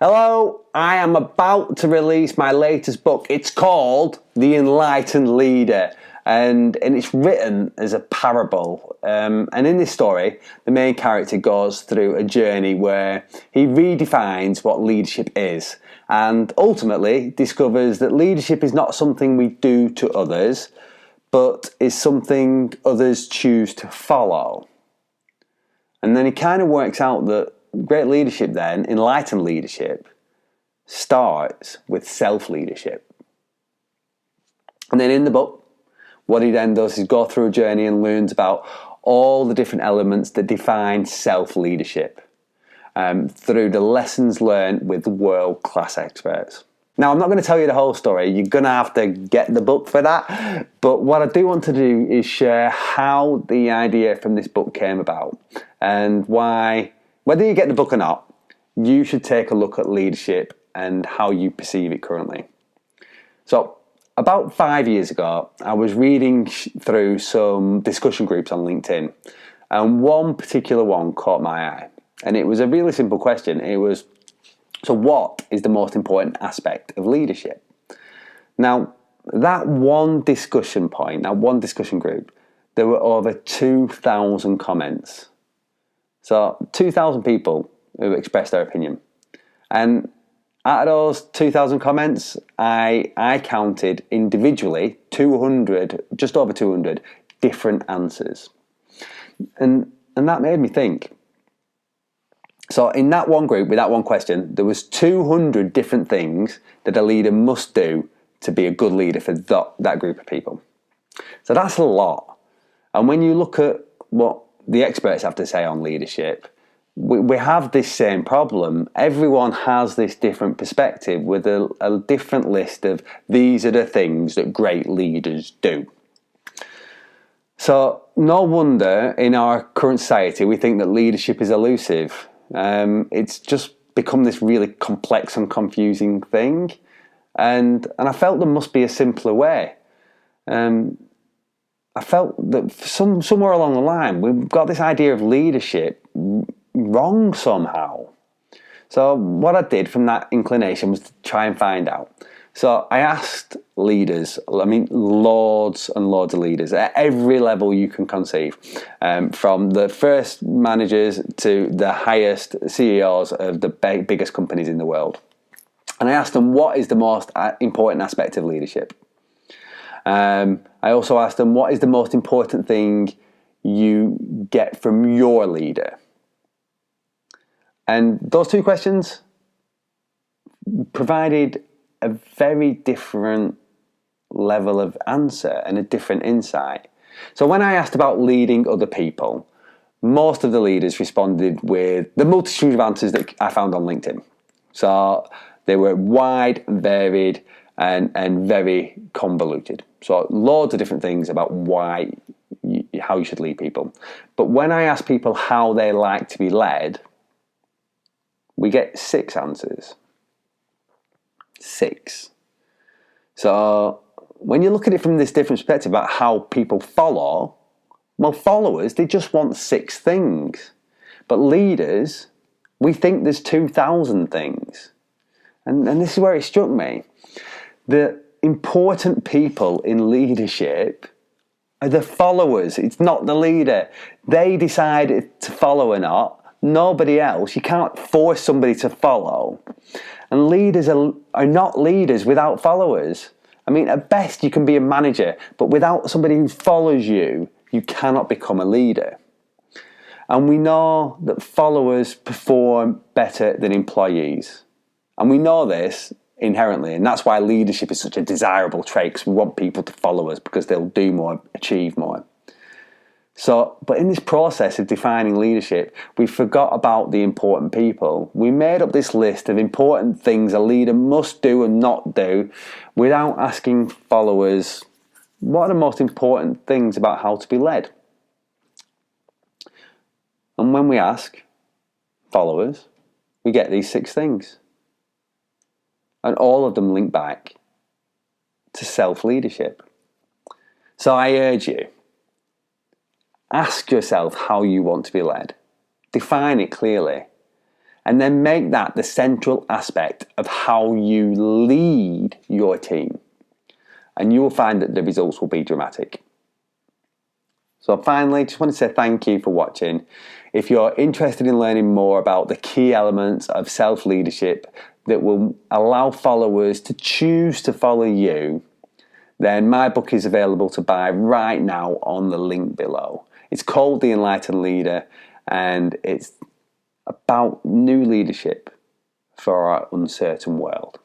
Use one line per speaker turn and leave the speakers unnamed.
Hello, I am about to release my latest book. It's called The Enlightened Leader, and it's written as a parable. And in this story, the main character goes through a journey where he redefines what leadership is and ultimately discovers that leadership is not something we do to others, but is something others choose to follow. And then he kind of works out that great leadership then, enlightened leadership, starts with self-leadership. And then in the book, what he then does is go through a journey and learns about all the different elements that define self-leadership through the lessons learned with world-class experts. Now, I'm not going to tell you the whole story. You're going to have to get the book for that. But what I do want to do is share how the idea from this book came about and why, whether you get the book or not, you should take a look at leadership and how you perceive it currently. So, about 5 years ago, I was reading through some discussion groups on LinkedIn, and one particular one caught my eye. And it was a really simple question. It was, so what is the most important aspect of leadership? Now, that one discussion point, that one discussion group, there were over 2,000 comments. So 2,000 people who expressed their opinion. And out of those 2,000 comments, I counted individually 200, just over 200 different answers. And that made me think. So in that one group, with that one question, there was 200 different things that a leader must do to be a good leader for that group of people. So that's a lot. And when you look at what the experts have to say on leadership, we have this same problem. Everyone has this different perspective with a different list of these are the things that great leaders do. So no wonder in our current society we think that leadership is elusive. It's just become this really complex and confusing thing, and I felt there must be a simpler way. I felt that somewhere along the line we've got this idea of leadership wrong somehow. So what I did from that inclination was to try and find out. So I asked leaders, loads and loads of leaders at every level you can conceive, from the first managers to the highest CEOs of the biggest companies in the world. And I asked them, what is the most important aspect of leadership? I also asked them, what is the most important thing you get from your leader? And those two questions provided a very different level of answer and a different insight. So when I asked about leading other people, most of the leaders responded with the multitude of answers that I found on LinkedIn. So they were wide, varied, and very convoluted. So loads of different things about how you should lead people. But when I asked people how they like to be led, we get 6 answers. 6. So when you look at it from this different perspective about how people follow, well, followers, they just want 6 things. But leaders, we think there's 2,000 things. And this is where it struck me. The important people in leadership are the followers. It's not the leader. They decide to follow or not. Nobody else. You can't force somebody to follow. And leaders are not leaders without followers. I mean, at best you can be a manager, but without somebody who follows you, you cannot become a leader. And we know that followers perform better than employees. And we know this inherently, and that's why leadership is such a desirable trait, because we want people to follow us because they'll do more, achieve more. So, but in this process of defining leadership, we forgot about the important people. We made up this list of important things a leader must do and not do without asking followers, what are the most important things about how to be led? And when we ask followers, we get these 6 things. And all of them link back to self-leadership. So I urge you, ask yourself how you want to be led. Define it clearly. and then make that the central aspect of how you lead your team. And you will find that the results will be dramatic. So finally, just want to say thank you for watching. If you're interested in learning more about the key elements of self-leadership that will allow followers to choose to follow you, then my book is available to buy right now on the link below. It's called The Enlightened Leader, and it's about new leadership for our uncertain world.